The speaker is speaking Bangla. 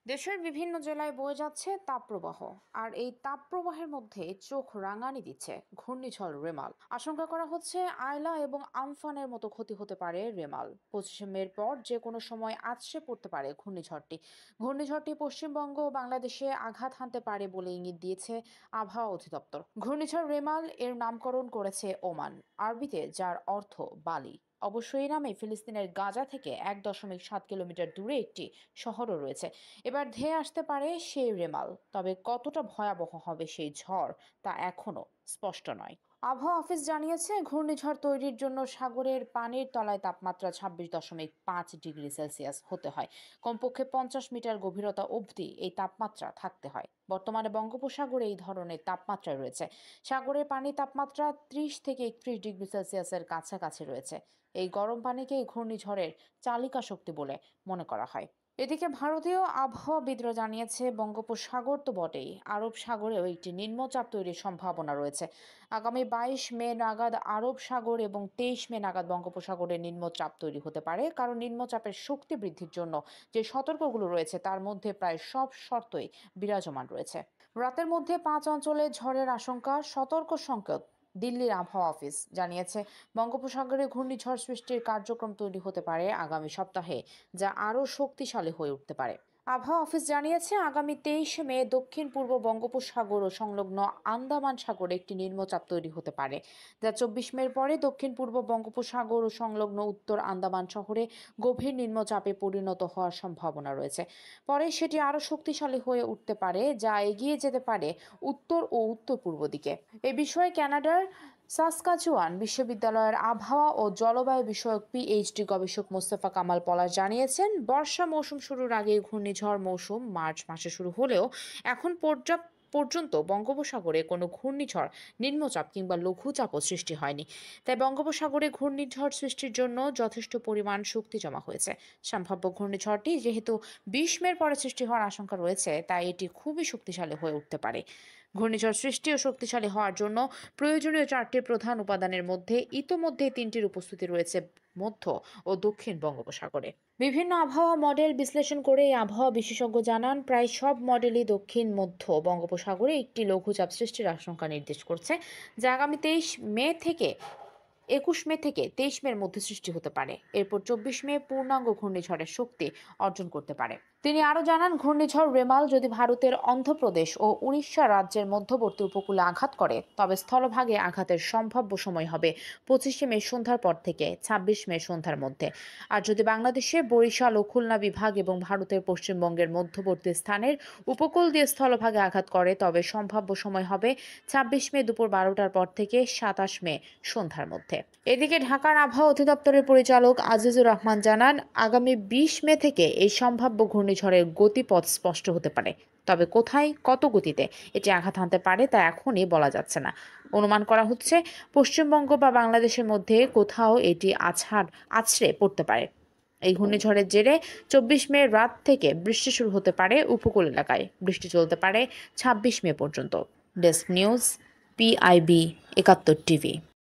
দেশের বিভিন্ন জেলায় বয়ে যাচ্ছে তাপপ্রবাহ। আর এই তাপপ্রবাহের মধ্যে চোখ রাঙানি দিচ্ছে ঘূর্ণিঝড় রেমাল। আশঙ্কা করা হচ্ছে আয়লা এবং আমফানের মতো ক্ষতি হতে পারে রেমাল। 25শে মের পর যে কোনো সময় আছড়ে পড়তে পারে ঘূর্ণিঝড়টি পশ্চিমবঙ্গ ও বাংলাদেশে আঘাত হানতে পারে বলে ইঙ্গিত দিয়েছে আবহাওয়া অধিদপ্তর। ঘূর্ণিঝড় রেমাল এর নামকরণ করেছে ওমান, আরবিতে যার অর্থ বালি। অবশ্য এই নামে ফিলিস্তিনের গাজা থেকে 1.7 কিলোমিটার দূরে একটি শহরও রয়েছে। এবার ধেয়ে আসতে পারে সেই রেমাল, তবে কতটা ভয়াবহ হবে সেই ঝড় তা এখনো স্পষ্ট নয়। আবহাওয়া অফিস জানিয়েছে, ঘূর্ণিঝড় তৈরির জন্য সাগরের পানির তলায় তাপমাত্রা 26.5 ডিগ্রি সেলসিয়াস হতে হয়। কমপক্ষে 50 মিটার গভীরতা অবধি এই তাপমাত্রা থাকতে হয়। বর্তমানে বঙ্গোপসাগরে এই ধরনের তাপমাত্রা রয়েছে। সাগরের পানির তাপমাত্রা 30 থেকে 31 ডিগ্রি সেলসিয়াসের কাছাকাছি রয়েছে। এই গরম পানিকে এই ঘূর্ণিঝড়ের চালিকা শক্তি বলে মনে করা হয়। এদিকে ভারতীয় আবহাওয়াবিদরা জানিয়েছে, বঙ্গোপসাগর তো বটেই, আরব সাগরেও একটি নিম্নচাপ তৈরির সম্ভাবনা রয়েছে। আগামী 22 মে নাগাদ আরব সাগর এবং 23 মে নাগাদ বঙ্গোপসাগরে নিম্নচাপ তৈরি হতে পারে। কারণ নিম্নচাপের শক্তি বৃদ্ধির জন্য যে সতর্কগুলো রয়েছে তার মধ্যে প্রায় সব শর্তই বিরাজমান রয়েছে। রাতের মধ্যে 5 অঞ্চলে ঝড়ের আশঙ্কা, সতর্ক সংকেত। দিল্লির আবহাওয়া অফিস জানিয়েছে, বঙ্গোপসাগরে ঘূর্ণিঝড় সৃষ্টির কার্যক্রম তৈরি হতে পারে আগামী সপ্তাহে, যা আরও শক্তিশালী হয়ে উঠতে পারে। আবহাওয়া অফিস জানিয়েছে, আগামী 23 মে দক্ষিণ পূর্ব বঙ্গোপসাগর ও সংলগ্ন আন্দামান সাগরে একটি নিম্নচাপ তৈরি হতে পারে, যা 24 মের পরে দক্ষিণ পূর্ব বঙ্গোপসাগর ও সংলগ্ন উত্তর আন্দামান শহরে গভীর নিম্নচাপে পরিণত হওয়ার সম্ভাবনা রয়েছে। পরে সেটি আরও শক্তিশালী হয়ে উঠতে পারে, যা এগিয়ে যেতে পারে উত্তর ও উত্তর পূর্ব দিকে। এ বিষয়ে কানাডার সাসকাচুয়ান বিশ্ববিদ্যালয়ের আবহাওয়া ও জলবায়ু বিষয়ক পিএইচডি গবেষক মোস্তফা কামাল পলাশ জানিয়েছেন, বর্ষা মৌসুম শুরুর আগে ঘূর্ণিঝড় মৌসুম মার্চ মাসে শুরু হলেও এখন পর্যন্ত বঙ্গোপসাগরে কোনো ঘূর্ণিঝড়, নিম্নচাপ কিংবা লঘুচাপও সৃষ্টি হয়নি। তাই বঙ্গোপসাগরে ঘূর্ণিঝড় সৃষ্টির জন্য যথেষ্ট পরিমাণ শক্তি জমা হয়েছে। সম্ভাব্য ঘূর্ণিঝড়টি যেহেতু 20 মের পরে সৃষ্টি হওয়ার আশঙ্কা রয়েছে, তাই এটি খুবই শক্তিশালী হয়ে উঠতে পারে। ঘূর্ণিঝড় সৃষ্টি ও শক্তিশালী হওয়ার জন্য প্রয়োজনীয় 4টি প্রধান উপাদানের মধ্যে ইতোমধ্যে 3টির উপস্থিতি রয়েছে মধ্য ও দক্ষিণ বঙ্গোপসাগরে। বিভিন্ন আবহাওয়া মডেল বিশ্লেষণ করে এই আবহাওয়া বিশেষজ্ঞ জানান, প্রায় সব মডেলই দক্ষিণ মধ্য বঙ্গোপসাগরে একটি লঘুচাপ সৃষ্টির আশঙ্কা নির্দেশ করছে, যা আগামী 21 মে থেকে 23 মের মধ্যে সৃষ্টি হতে পারে। এরপর 24 মে পূর্ণাঙ্গ ঘূর্ণিঝড়ের শক্তি অর্জন করতে পারে। তিনি আরও জানান, ঘূর্ণিঝড় রেমাল যদি ভারতের অন্ধ্রপ্রদেশ ও উড়িষ্যা রাজ্যের মধ্যবর্তী উপকূলে আঘাত করে, তবে স্থলভাগে আঘাতের সম্ভাব্য সময় হবে 25 মে সন্ধ্যার পর থেকে 26 মে সন্ধ্যার মধ্যে। আর যদি বাংলাদেশে বরিশাল ও খুলনা বিভাগ এবং ভারতের পশ্চিমবঙ্গের মধ্যবর্তী স্থানের উপকূল দিয়ে স্থলভাগে আঘাত করে, তবে সম্ভাব্য সময় হবে 26 মে দুপুর 12টার পর থেকে 27 মে সন্ধ্যার মধ্যে। এদিকে ঢাকার আবহাওয়া অধিদপ্তরের পরিচালক আজিজুর রহমান জানান, আগামী 20 মে থেকে এই সম্ভাব্য ঘূর্ণিঝড়ের গতিপথ স্পষ্ট হতে পারে। তবে কোথায়, কত গতিতে এটি আঘাত হানতে পারে তা এখনই বলা যাচ্ছে না। অনুমান করা হচ্ছে, পশ্চিমবঙ্গ বা বাংলাদেশের মধ্যে কোথাও এটি আছড়ে পড়তে পারে। এই ঘূর্ণিঝড়ের জেরে 24 মে রাত থেকে বৃষ্টি শুরু হতে পারে উপকূল এলাকায়। বৃষ্টি চলতে পারে 26 মে পর্যন্ত। Desk news, PIB 71 TV.